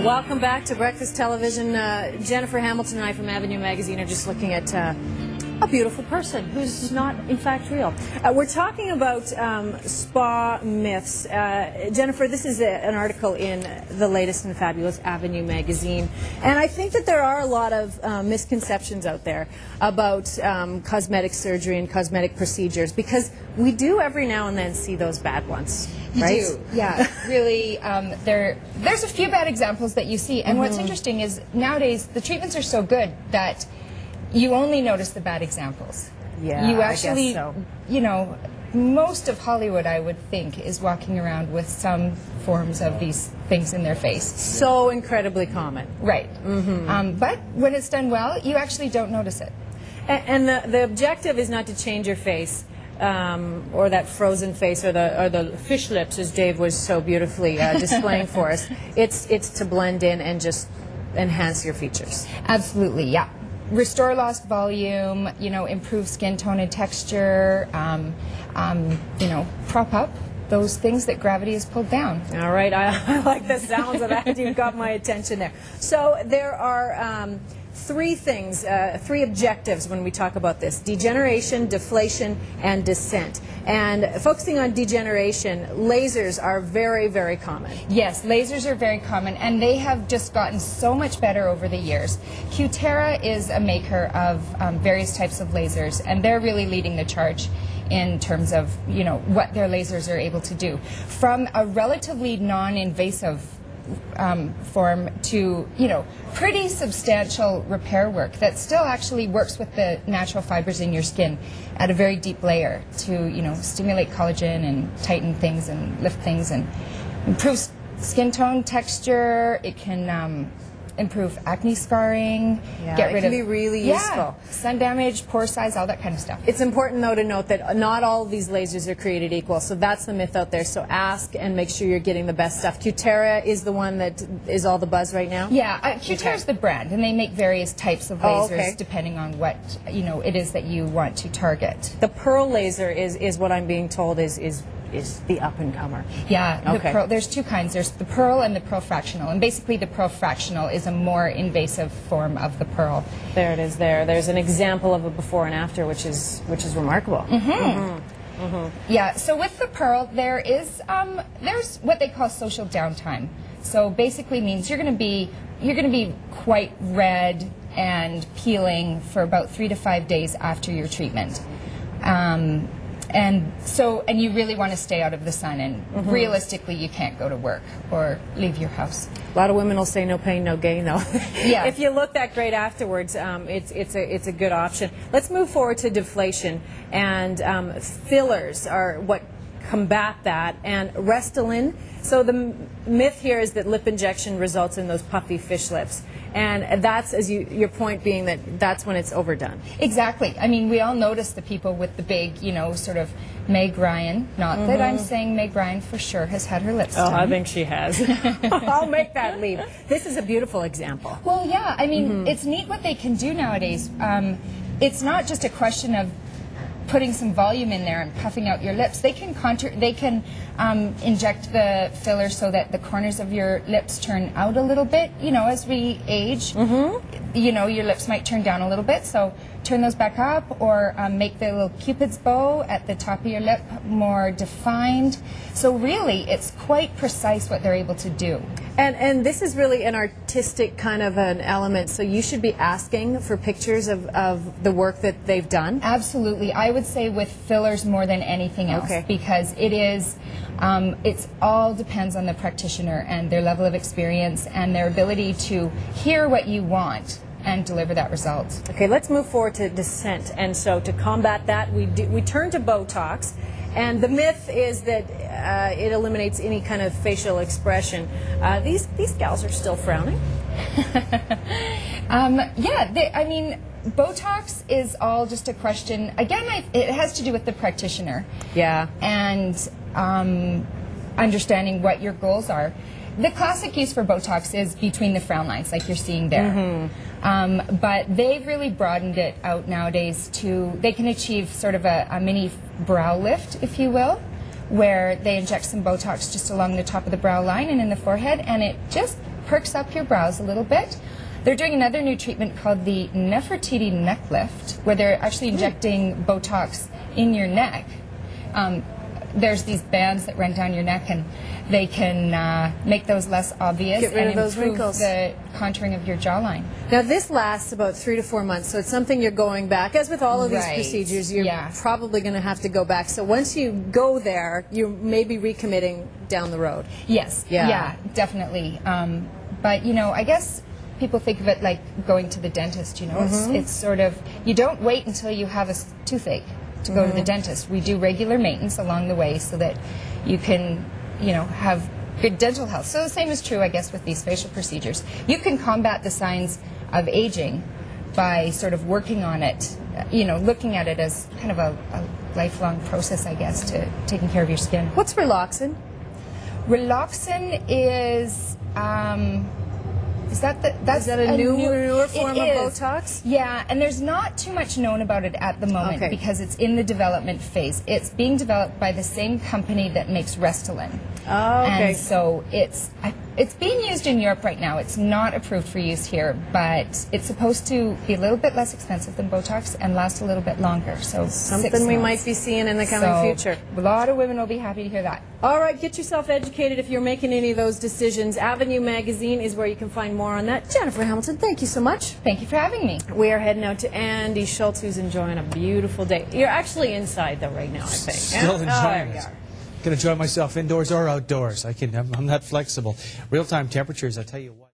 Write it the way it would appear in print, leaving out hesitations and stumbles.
Welcome back to Breakfast Television. Jennifer Hamilton and I from Avenue Magazine are just looking at a beautiful person who's not, in fact, real. We're talking about spa myths. Jennifer, this is an article in the latest and fabulous Avenue Magazine. And I think that there are a lot of misconceptions out there about cosmetic surgery and cosmetic procedures, because we do every now and then see those bad ones. Right? You do, yeah. Really, there's a few bad examples that you see. And what's interesting is nowadays the treatments are so good that you only notice the bad examples. Yeah, you actually, I guess so. You know, most of Hollywood, I would think, is walking around with some forms of these things in their face. So incredibly common. Right. But when it's done well, you actually don't notice it. And the objective is not to change your face, or that frozen face, or the fish lips, as Dave was so beautifully displaying for us. It's to blend in and just enhance your features. Absolutely, yeah. Restore lost volume, you know, improve skin tone and texture, you know, prop up those things that gravity has pulled down. All right, I like the sounds of that. You've got my attention there. So there are three things, three objectives when we talk about this: degeneration, deflation, and descent. And focusing on degeneration, lasers are very, very common. Yes, lasers are very common, and they have just gotten so much better over the years. Cutera is a maker of various types of lasers, and they're really leading the charge in terms of, you know, what their lasers are able to do. From a relatively non-invasive form to, you know, pretty substantial repair work that still actually works with the natural fibers in your skin at a very deep layer to, you know, stimulate collagen and tighten things and lift things and improve skin tone, texture. It can improve acne scarring, get rid of... It can be really useful. Sun damage, pore size, all that kind of stuff. It's important, though, to note that not all of these lasers are created equal, so that's the myth out there. So ask and make sure you're getting the best stuff. Cutera is the one that is all the buzz right now? Yeah, Cutera is the brand, and they make various types of lasers depending on what, you know, it is that you want to target. The Pearl laser is what I'm being told is the up-and-comer. Yeah, the Pearl, there's two kinds. There's the Pearl and the Pearl Fractional. And basically the Pearl Fractional is a more invasive form of the Pearl. There it is there. There's an example of a before and after, which is remarkable. Yeah, so with the Pearl, there's what they call social downtime. So basically means you're going to be quite red and peeling for about 3 to 5 days after your treatment. And you really want to stay out of the sun, and realistically you can't go to work or leave your house. A lot of women will say no pain, no gain, though. Yeah. If you look that great afterwards, it's a good option. Let's move forward to deflation, and fillers are what combat that, and Restylane. So the myth here is that lip injection results in those puffy fish lips, and that's, as your point being, that's when it's overdone. Exactly. I mean, we all notice the people with the big, you know, sort of Meg Ryan. Not that I'm saying Meg Ryan for sure has had her lips done. Oh, I think she has. I'll make that leap. This is a beautiful example. Well, yeah. I mean, it's neat what they can do nowadays. It's not just a question of putting some volume in there and puffing out your lips. They can inject the filler so that the corners of your lips turn out a little bit. You know, as we age, you know, your lips might turn down a little bit. So turn those back up, or make the little Cupid's bow at the top of your lip more defined. So really, it's quite precise what they're able to do. And this is really an artistic kind of an element, so you should be asking for pictures of the work that they've done? Absolutely. I would say with fillers more than anything else, because it is, it's all depends on the practitioner and their level of experience and their ability to hear what you want and deliver that result. Okay, let's move forward to descent. And so to combat that, we turn to Botox. And the myth is that it eliminates any kind of facial expression. These gals are still frowning. Yeah, I mean, Botox is all just a question. Again, it has to do with the practitioner. Yeah. And understanding what your goals are. The classic use for Botox is between the frown lines, like you're seeing there. But they've really broadened it out nowadays to, they can achieve sort of a mini brow lift, if you will, where they inject some Botox just along the top of the brow line and in the forehead, and it just perks up your brows a little bit. They're doing another new treatment called the Nefertiti neck lift, where they're actually injecting Botox in your neck. There's these bands that run down your neck, and they can make those less obvious and improve the contouring of your jawline. Now, this lasts about 3 to 4 months, so it's something you're going back. As with all of these procedures, you're probably going to have to go back. So once you go there, you may be recommitting down the road. Yes, yeah definitely. But, you know, I guess people think of it like going to the dentist, you know. It's sort of, you don't wait until you have a toothache to go to the dentist. We do regular maintenance along the way so that you can, you know, have good dental health. So the same is true, I guess, with these facial procedures. You can combat the signs of aging by sort of working on it, you know, looking at it as kind of a lifelong process, I guess, to taking care of your skin. What's Relaxin? Relaxin is that's a newer form of Botox? Yeah, and there's not too much known about it at the moment because it's in the development phase. It's being developed by the same company that makes Restylane. Oh, okay. And so it's being used in Europe right now. It's not approved for use here, but it's supposed to be a little bit less expensive than Botox and last a little bit longer. So something we might be seeing in the coming future. A lot of women will be happy to hear that. All right, get yourself educated if you're making any of those decisions. Avenue Magazine is where you can find more on that. Jennifer Hamilton, thank you so much. Thank you for having me. We are heading out to Andy Schultz, who's enjoying a beautiful day. You're actually inside, though, right now, I think. Still enjoying it. Going to enjoy myself indoors or outdoors. I'm that flexible. Real-time temperatures, I tell you what.